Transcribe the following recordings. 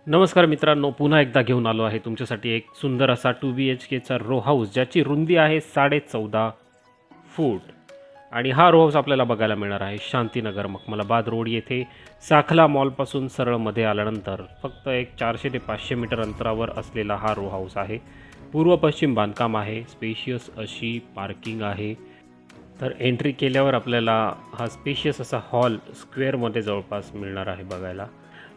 नमस्कार मित्रांनो, पुन्हा एकदा घेऊन आलो आहे तुमच्यासाठी एक सुंदर असा 2 BHKचा रो हाऊस, ज्याची रुंदी आहे 14.5 फूट. आणि हा रो हाऊस आपल्याला बघायला मिळणार आहे शांतीनगर मखमलाबाद रोड येथे साखला मॉलपासून सरळ मध्ये आल्यानंतर फक्त एक 400 ते 500 मीटर अंतरावर असलेला हा रो हाऊस आहे. पूर्व पश्चिम बांधकाम आहे, स्पेशियस अशी पार्किंग आहे. तर एंट्री केल्यावर आपल्याला हा स्पेशियस असा हॉल स्क्वेअरमध्ये जवळपास मिळणार आहे बघायला.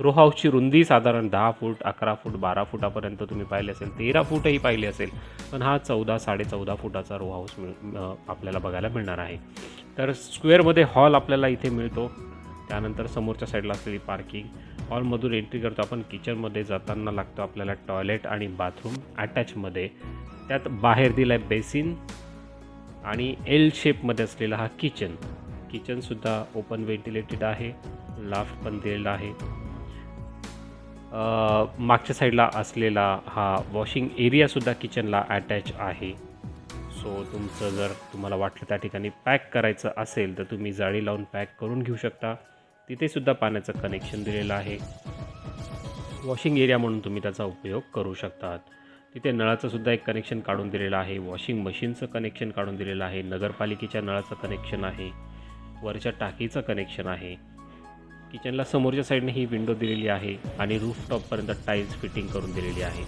रो हाऊसची रुंदी साधारण 10 फूट, 11 फूट, 12 फुटापर्यंत तुम्ही पाहिले असेल, 13 फूटही पाहिले असेल, पण हा 14-14.5 फुटाचा रो हाऊस आपल्याला बघायला मिळणार आहे. तर स्क्वेअरमध्ये हॉल आपल्याला इथे मिळतो. त्यानंतर समोरच्या साईडला असलेली पार्किंग, हॉलमधून एंट्री करतो आपण. किचनमध्ये जाताना लागतो आपल्याला टॉयलेट आणि बाथरूम अटॅचमध्ये. त्यात बाहेर दिला आहे बेसिन आणि एल शेपमध्ये असलेला हा किचनसुद्धा ओपन व्हेंटिलेटेड आहे. लाफ्ट पण दिलेला आहे. मागच्या साईडला असलेला हा वॉशिंग एरियासुद्धा किचनला अटॅच आहे. सो जर तुम्हाला वाटलं त्या ठिकाणी पॅक करायचं असेल तर तुम्ही जाळी लावून पॅक करून घेऊ शकता. तिथेसुद्धा पाण्याचं कनेक्शन दिलेलं आहे. वॉशिंग एरिया म्हणून तुम्ही त्याचा उपयोग करू शकतात. तिथे नळाचं सुद्धा एक कनेक्शन काढून दिलेलं आहे. वॉशिंग मशीनचं कनेक्शन काढून दिलेलं आहे. नगरपालिकेच्या नळाचं कनेक्शन आहे. वरच्या टाकीचं कनेक्शन आहे. किचनला समोरच्या साईडने ही विंडो दिलेली आहे आणि रूफटॉपपर्यंत टाईल्स फिटिंग करून दिलेली आहे.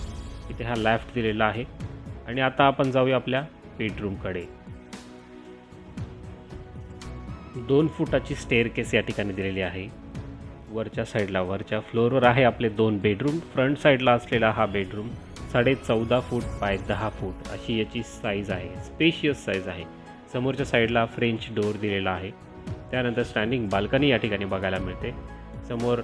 इथे हा लॅफ्ट दिलेला आहे. आणि आता आपण जाऊया आपल्या बेडरूमकडे. 2 फुटाची स्टेअरकेस या ठिकाणी दिलेली आहे. वरच्या साईडला वरच्या फ्लोअरवर आहे आपले 2 बेडरूम. फ्रंट साईडला असलेला हा बेडरूम 14.5 फूट बाय 10 फूट अशी याची साईज आहे. स्पेशियस साईज आहे. समोरच्या साईडला फ्रेंच डोअर दिलेला आहे. त्यानंतर स्टँडिंग बाल्कनी या ठिकाणी बघायला मिळते. समोर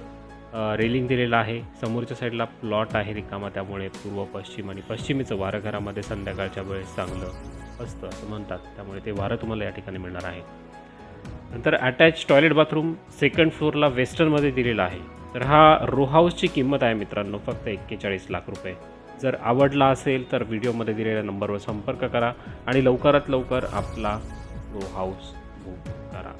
रेलिंग दिलेला आहे. समोरच्या साईडला प्लॉट आहे रिकामा, त्यामुळे पूर्व पश्चिम आणि पश्चिमेचं वारं घरामध्ये संध्याकाळच्या वेळेस चांगलं असतं असं म्हणतात, त्यामुळे ते वारं तुम्हाला या ठिकाणी मिळणार आहे. नंतर अटॅच टॉयलेट बाथरूम सेकंड फ्लोअरला वेस्टर्नमध्ये दिलेला आहे. तर हा रो हाऊसची किंमत आहे मित्रांनो फक्त 41 लाख रुपये. जर आवडला असेल तर व्हिडिओमध्ये दिलेल्या नंबरवर संपर्क करा आणि लवकरात लवकर आपला रो हाऊस बुक करा.